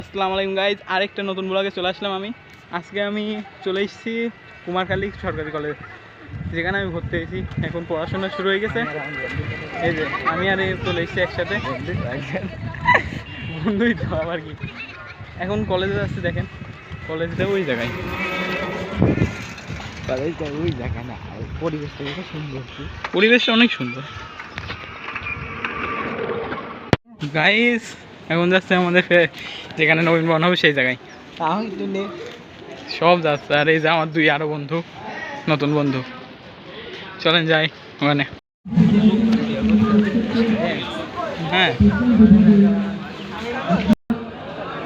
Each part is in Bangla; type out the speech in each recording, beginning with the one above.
আসসালামু আলাইকুম গাইজ, আরেকটা নতুন ব্লগে চলে আসলাম আমি। আজকে আমি চলে এসেছি কুমারখালী সরকারি কলেজ, যেখানে আমি ভর্তি হয়েছি। এখন পড়াশোনা শুরু হয়ে গেছে। এই যে আমি আর চলে এসেছি একসাথে, বন্ধুই তো আবার কি। এখন কলেজে যাচ্ছি, দেখেন কলেজটা ওই জায়গায়। পরিবেশটা অনেক সুন্দর গাইজ। এখন যাচ্ছে আমাদের যেখানে নবীন বরণ হবে সেই জায়গায় সব যাচ্ছে। আর এই যে আমার আরো বন্ধু, নতুন বন্ধু, চলেন যাই ওখানে। হ্যাঁ,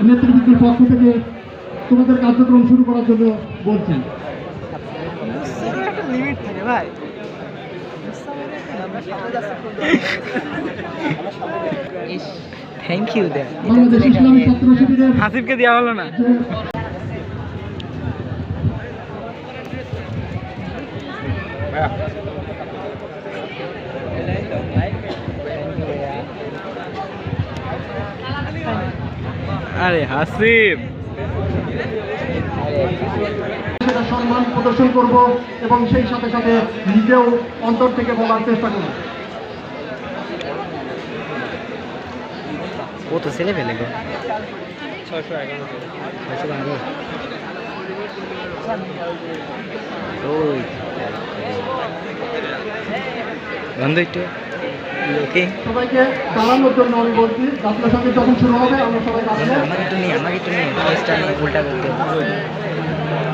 নেতৃত্বের পক্ষ থেকে তোমাদের কার্যক্রম শুরু করার জন্য বলছেন। লিমিট থাকে ভাই। থ্যাংক ইউ দেন। বাংলাদেশ ইসলামী ছাত্র শিবিরের হাসিবকে দেওয়া হলো না। আরে হাসিব, সেটা সম্মান প্রদর্শন করব এবং সেই সাথে সাথে নিজেও অন্তর থেকে বলার চেষ্টা করব। ও তো ছেলে ফেলে গো। 611 ওই বন্ধু একটু ওকে সবাইকে দাঁড়ানোর জন্য আমি বলছি, জাতীয় সঙ্গীত যখন শুরু হবে আমরা সবাই দাঁড়াবো। আমাকে একটু নিয়ে ভয়েসটা নিয়ে উল্টা করতে।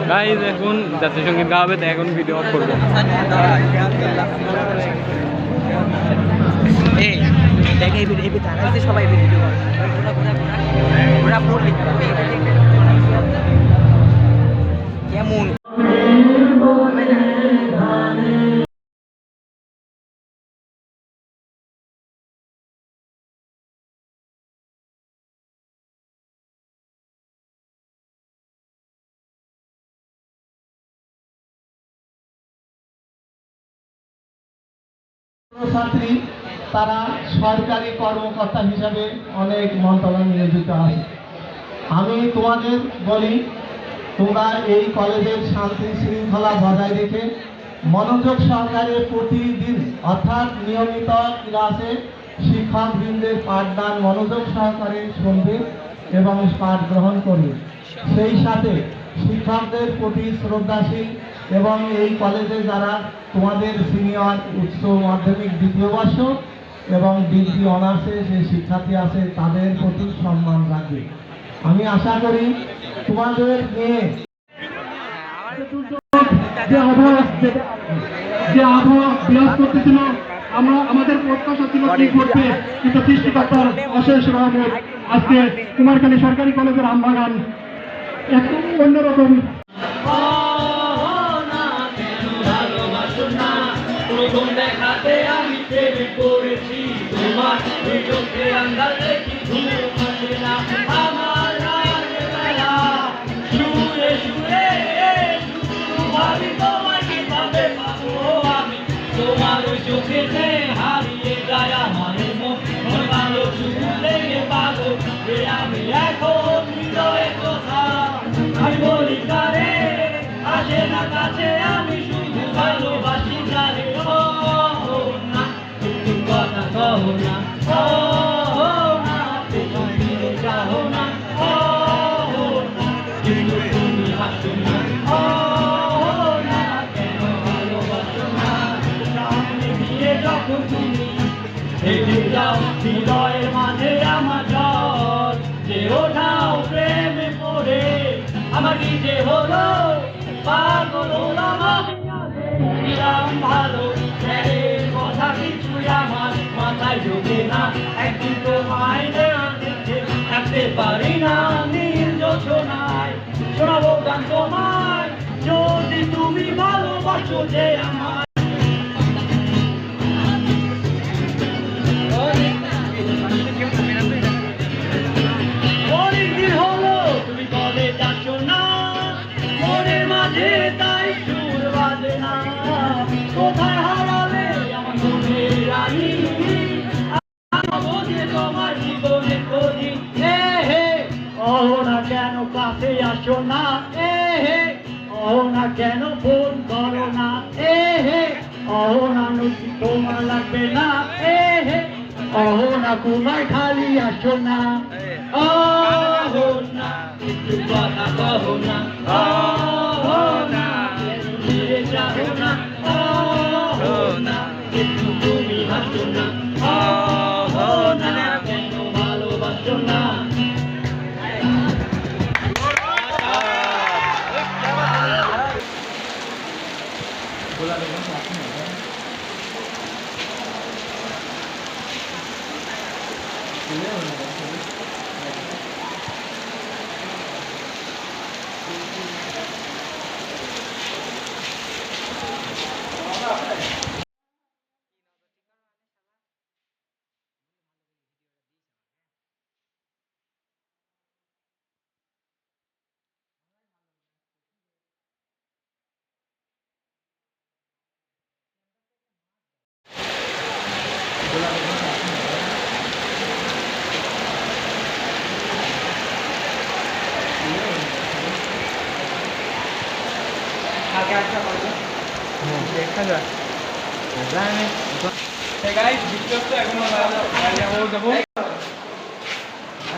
গাইজ এখন জাতীয় সঙ্গীত গাওয়াবে, তো এখন ভিডিও অফ করবো। এই দেখে এই তাকাইতে সবাই ভিডিও করে ওরা পড়লি কেমন ছাত্রী তারা সরকারি কর্মকর্তা হিসাবে অনেক মন্ত্রণালয়ে নিয়োজিত আছে। আমি তোমাদের বলি, তোমরা এই কলেজের শান্তি শৃঙ্খলা বজায় রেখে মনোযোগ সহকারে প্রতিদিন অর্থাৎ নিয়মিত ক্লাসে শিক্ষকবৃন্দের পাঠদান মনোযোগ সহকারে শুনবে এবং পাঠ গ্রহণ করবে। সেই সাথে শিক্ষকদের প্রতি শ্রদ্ধাশীল এবং এই কলেজে যারা তোমাদের সিনিয়র উচ্চ মাধ্যমিক দ্বিতীয় বর্ষ এবং ডিগ্রি অনার্সে যে শিক্ষার্থী আছে তাদের প্রতি সম্মান রাখবে। আমি আশা করি তোমাদের নিয়ে যে আবহাওয়া বিরাজ করতেছিল, আমরা আমাদের প্রত্যাশা ছিল কি করতে, কিন্তু সৃষ্টিকর্তার অশেষ রহমত আজকে কুমারখালী সরকারি কলেজের আমবাগান একটু অন্যরকম। প্রথম দেখাতে আমি প্রেমে পড়েছি তোমার চোখে আন্দাজ দেখি ঘুমাতে না আমার রাতবেলা শুয়ে শুয়ে ভাবি তোমার কিভাবে পাবো আমি তোমার ওই চোখেতে হারিয়ে যায় আমার মন ভালো শুধু লেগে পাবো আমি এখন হৃদয়ে কথা আমি বলি কারে আসে না কাছে আমি শুধু ভালোবাসি জানে না তুমি কথা কও না তুমি যাও না কিন্তু তুমি হাসো না কেন ভালোবাসো না সামনে গিয়ে যখন তুমি হেঁটে যাও হৃদয়ের মাঝে আমার জল যে ওঠাও প্রেমে পড়ে আমার নিজে হলো পাগল হলাম আমি ভালো কথা কিছুই আমার মাথায় ঢোকে না একদিন তো মাইনে দেখে থাকতে পারি না নীল যোছনায় শোনাবো গান তোমায় যদি তুমি ভালোবাসো যে আমার অনেকদিন হলো তুমি বলে যাচ্ছ না মনের মাঝে তাই সুর বাজে না কোথায় হারালে আমার মনের রানী তোমার জীবনে খোঁজি হে হে কেন ক্লাসে আসো না এ হে অহনা কেন ফোন করো না এ হে অহনা নদী তোমার লাগবে না এ হে অহনা কুমার খালি আসো না অহনা একটু কথা কহো না অহনা কেন ফিরে যাও না অহনা একটু তুমি হাসো না অহনা কেন ভালোবাসো না দেখা যাক গাইস বৃষ্টি হচ্ছে এখন যাবো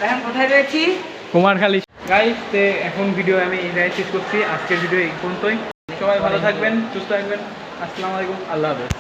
এখন কোথায় রয়েছি? কুমারখালী গাইস এখন ভিডিও আমি এই জায়গায় শেষ করছি। আজকের ভিডিও এই পর্যন্তই। সবাই ভালো থাকবেন, সুস্থ থাকবেন। আসসালামু আলাইকুম, আল্লাহ হাফেজ।